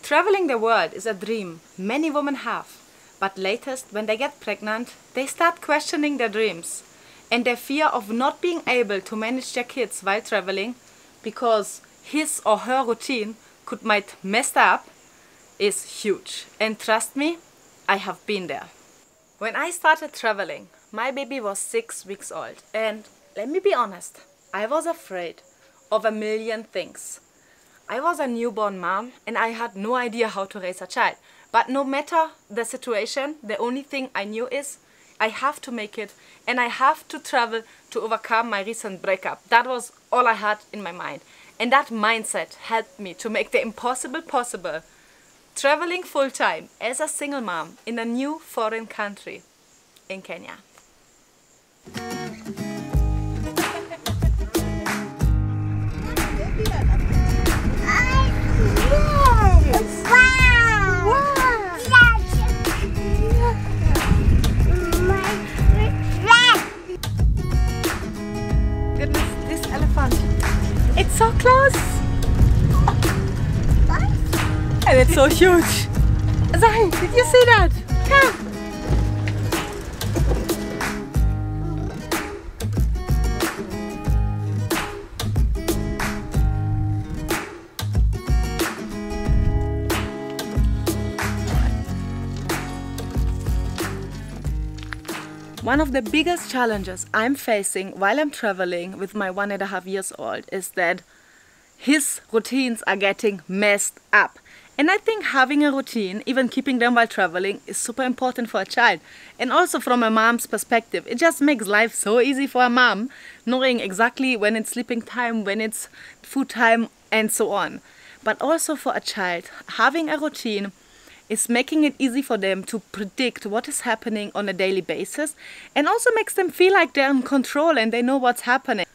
Traveling the world is a dream many women have, but latest when they get pregnant, they start questioning their dreams and their fear of not being able to manage their kids while traveling because his or her routine might mess up is huge. And trust me, I have been there. When I started traveling, my baby was 6 weeks old, and let me be honest, I was afraid of a million things. I was a newborn mom and I had no idea how to raise a child. But no matter the situation, the only thing I knew is I have to make it and I have to travel to overcome my recent breakup. That was all I had in my mind. And that mindset helped me to make the impossible possible. Traveling full-time as a single mom in a new foreign country in Kenya. It's so close! And it's so huge! Zahi, did you see that? Come! One of the biggest challenges I'm facing while I'm traveling with my 1.5 years old is that his routines are getting messed up. And I think having a routine, even keeping them while traveling, is super important for a child. And also from a mom's perspective, it just makes life so easy for a mom, knowing exactly when it's sleeping time, when it's food time, and so on. But also for a child, having a routine is making it easy for them to predict what is happening on a daily basis, and also makes them feel like they're in control and they know what's happening.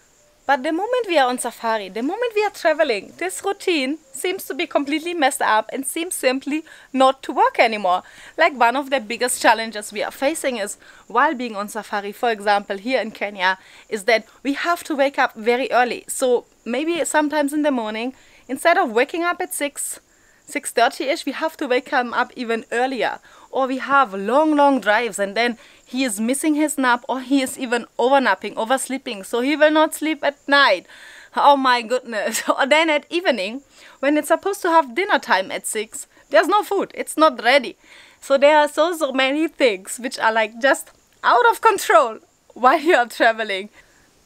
But the moment we are on safari, the moment we are traveling, this routine seems to be completely messed up and seems simply not to work anymore. Like one of the biggest challenges we are facing is while being on safari, for example, here in Kenya, is that we have to wake up very early. So maybe sometimes in the morning, instead of waking up at 6:30ish, we have to wake him up even earlier. Or we have long drives and then he is missing his nap, or he is even overnapping, oversleeping, so he will not sleep at night. Oh my goodness. Or then at evening, when it's supposed to have dinner time at 6, there's no food, it's not ready. So there are so many things which are like just out of control while you are traveling.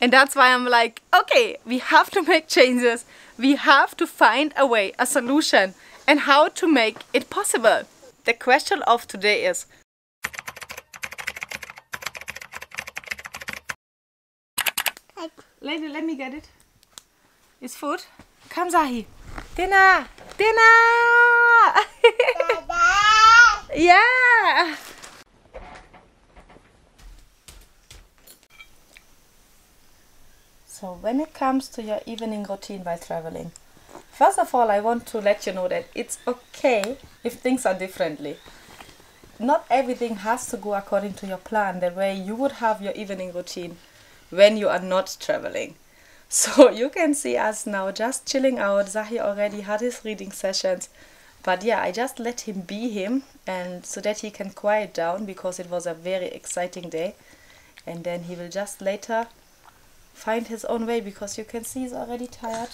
And that's why I'm like, okay, we have to make changes. We have to find a way, a solution, and how to make it possible. The question of today is, Lady, let me get it. It's food. Come, Zahi. Dinner! Dinner! Yeah! So when it comes to your evening routine while traveling, first of all, I want to let you know that it's okay if things are differently. Not everything has to go according to your plan, the way you would have your evening routine when you are not traveling. So you can see us now just chilling out. Zahi already had his reading sessions. But yeah, I just let him be him, and so that he can quiet down, because it was a very exciting day. And then he will just later find his own way, because you can see he's already tired,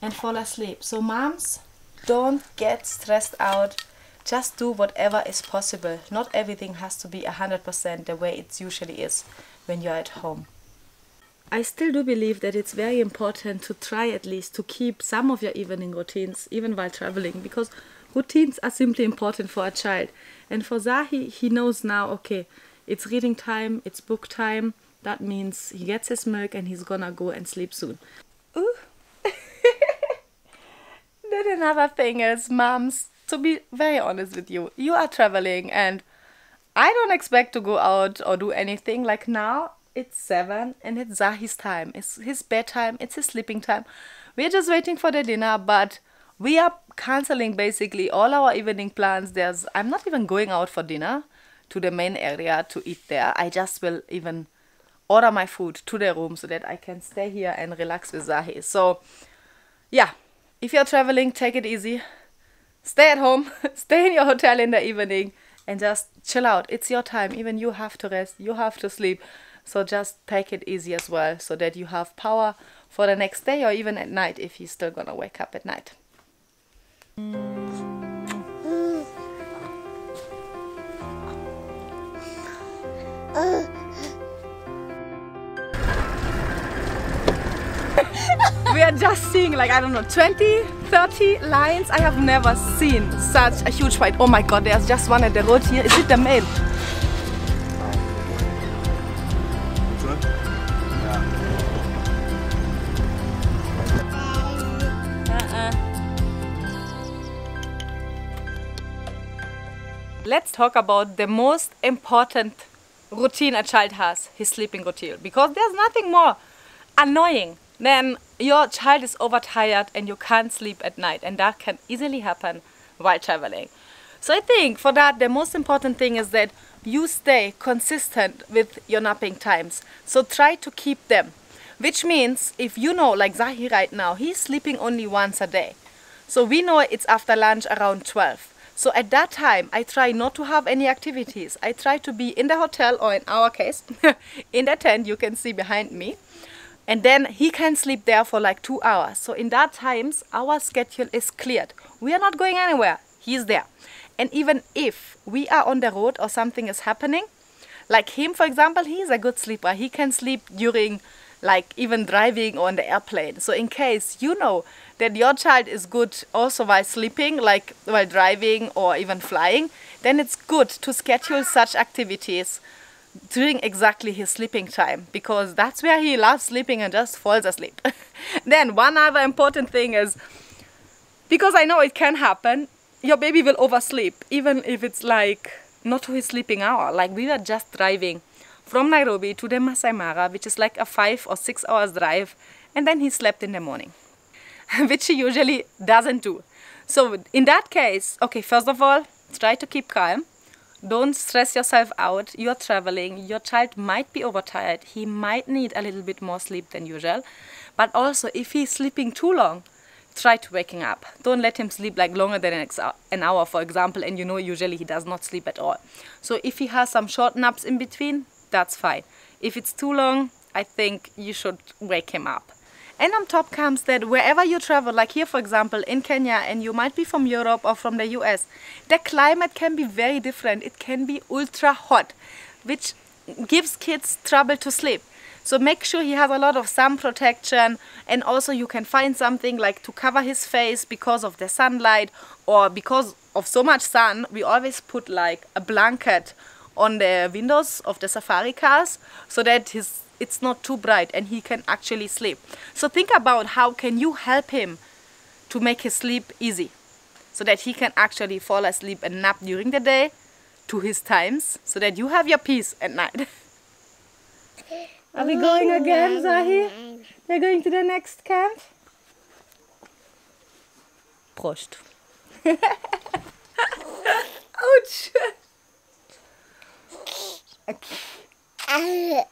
and fall asleep. So moms, don't get stressed out. Just do whatever is possible. Not everything has to be 100% the way it usually is when you're at home. I still do believe that it's very important to try at least to keep some of your evening routines even while traveling, because routines are simply important for a child. And for Zahi, he knows now, okay, it's reading time, it's book time. That means he gets his milk and he's gonna go and sleep soon. Ooh. Then another thing is, moms, to be very honest with you, you are traveling and I don't expect to go out or do anything. Like now, it's 7 and it's Zahi's time. It's his bedtime, it's his sleeping time. We're just waiting for the dinner, but we are cancelling basically all our evening plans. I'm not even going out for dinner to the main area to eat there. I just will even order my food to the room so that I can stay here and relax with Zahi. So yeah, if you're traveling, take it easy. stay at home, stay in your hotel in the evening and just chill out. It's your time. Even you have to rest, you have to sleep. So just take it easy as well so that you have power for the next day or even at night if you're still gonna wake up at night. We are just seeing like, I don't know, 20, 30 lions. I have never seen such a huge fight. Oh my god, there's just one at the road here. Is it the male? Let's talk about the most important routine a child has, his sleeping routine. Because there's nothing more annoying than your child is overtired and you can't sleep at night. And that can easily happen while traveling. So I think for that, the most important thing is that you stay consistent with your napping times. So try to keep them. Which means if you know, like Zahi right now, he's sleeping only once a day. So we know it's after lunch around 12. So at that time, I try not to have any activities. I try to be in the hotel, or in our case, in the tent you can see behind me. And then he can sleep there for like 2 hours. So in that times, our schedule is cleared. We are not going anywhere. He's there. And even if we are on the road or something is happening, like him, for example, he's a good sleeper. He can sleep during like even driving or on the airplane. So in case you know that your child is good also while sleeping, like while driving or even flying, then it's good to schedule such activities during exactly his sleeping time, because that's where he loves sleeping and just falls asleep. Then one other important thing is, because I know it can happen, your baby will oversleep, even if it's like not to his sleeping hour. Like we were just driving from Nairobi to the Masai Mara, which is like a 5 or 6 hours drive, and then he slept in the morning, which he usually doesn't do. So in that case, okay, first of all, try to keep calm. Don't stress yourself out. You're traveling. Your child might be overtired. He might need a little bit more sleep than usual. But also, if he's sleeping too long, try to wake him up. Don't let him sleep like longer than an hour, for example, and you know usually he does not sleep at all. So if he has some short naps in between, that's fine. If it's too long, I think you should wake him up. And on top comes that wherever you travel, like here for example in Kenya, and you might be from Europe or from the US, the climate can be very different. It can be ultra hot, which gives kids trouble to sleep. So make sure he has a lot of sun protection, and also you can find something like to cover his face because of the sunlight, or because of so much sun, we always put like a blanket on the windows of the safari cars so that it's not too bright and he can actually sleep. So think about how can you help him to make his sleep easy so that he can actually fall asleep and nap during the day to his times so that you have your peace at night. Are we going again, Zahi? We're going to the next camp? Prost. Ouch! Okay.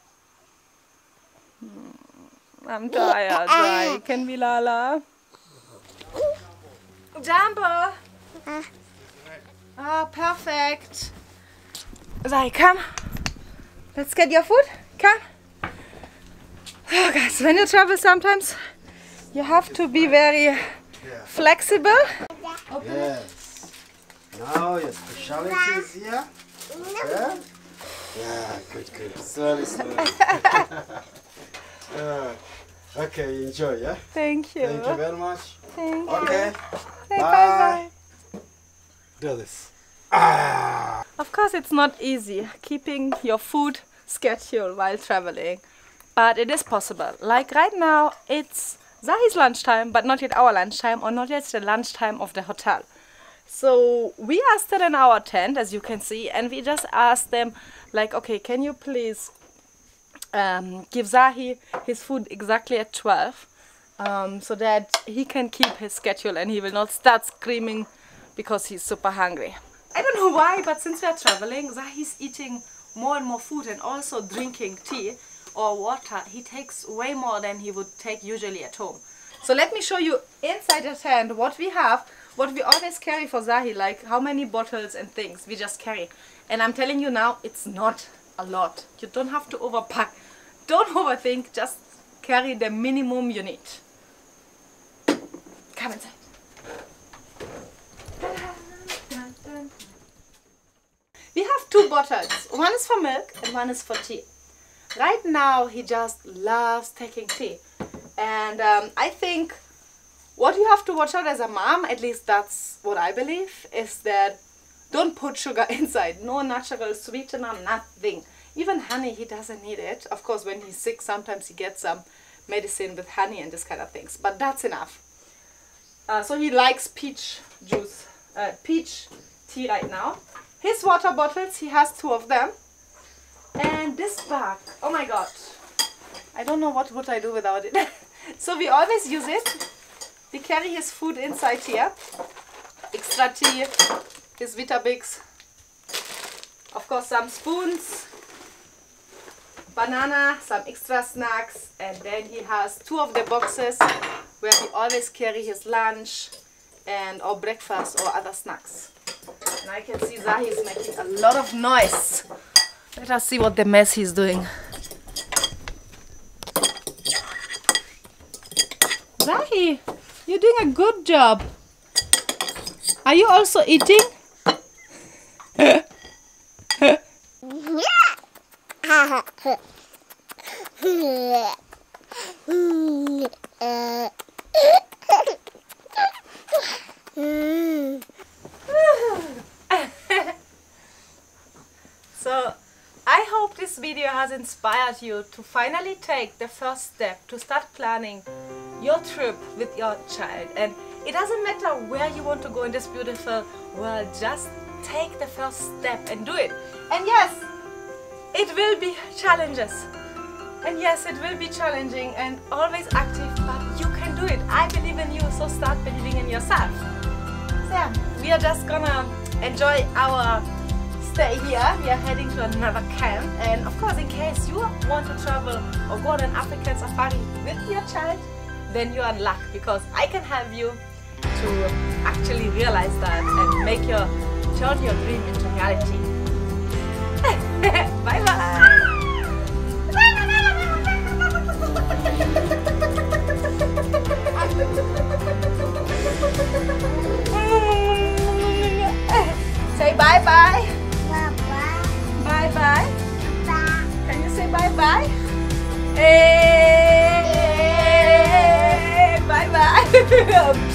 I'm tired, Zai. Can we Lala? Jumbo! Oh, perfect. Zai, come. Let's get your food. Come. Oh, guys, when you travel sometimes you have to be very flexible. Yes. Now your specialty is here. Okay. Yeah, good. Slowly. Okay, enjoy, yeah? Thank you. Thank you very much. Thank you. Okay. Bye. Do this. Of course, it's not easy keeping your food schedule while traveling, but it is possible. Like right now, it's Zahi's lunchtime, but not yet our lunchtime, or not yet the lunchtime of the hotel. So we are still in our tent, as you can see, and we just asked them, like, okay, can you please give Zahi his food exactly at 12, so that he can keep his schedule and he will not start screaming because he's super hungry. I don't know why, but since we are traveling, Zahi's eating more and more food and also drinking tea or water. He takes way more than he would take usually at home. So let me show you inside the tent what we have. what we always carry for Zahi, like how many bottles and things we just carry. And I'm telling you now, it's not a lot. You don't have to overpack. Don't overthink, just carry the minimum you need. Come inside. We have 2 bottles. One is for milk and one is for tea. Right now he just loves taking tea. And I think what you have to watch out as a mom, at least that's what I believe, is that don't put sugar inside. No natural sweetener, nothing. Even honey, he doesn't need it. Of course, when he's sick, sometimes he gets some medicine with honey and this kind of things. But that's enough. So he likes peach juice, peach tea right now. His water bottles, he has 2 of them. And this bag, oh my god. I don't know what would I do without it. So we always use it. We carry his food inside here. Extra tea, his Vitabix. Of course, some spoons. Banana, some extra snacks, and then he has 2 of the boxes where he always carry his lunch and or breakfast or other snacks. And I can see Zahi is making a lot of noise. Let us see what the mess he's doing. Zahi, you're doing a good job. Are you also eating? So I hope this video has inspired you to finally take the first step to start planning your trip with your child. And it doesn't matter where you want to go in this beautiful world, just take the first step and do it. And yes, it will be challenges. And yes, it will be challenging and always active, but you can do it. I believe in you, so start believing in yourself. So yeah, we are just gonna enjoy our stay here. We are heading to another camp, and of course, in case you want to travel or go on an African safari with your child, then you are in luck, because I can help you to actually realize that and make turn your dream into reality. Bye bye. Say bye bye. Bye bye. Can you say bye bye? Hey, bye bye.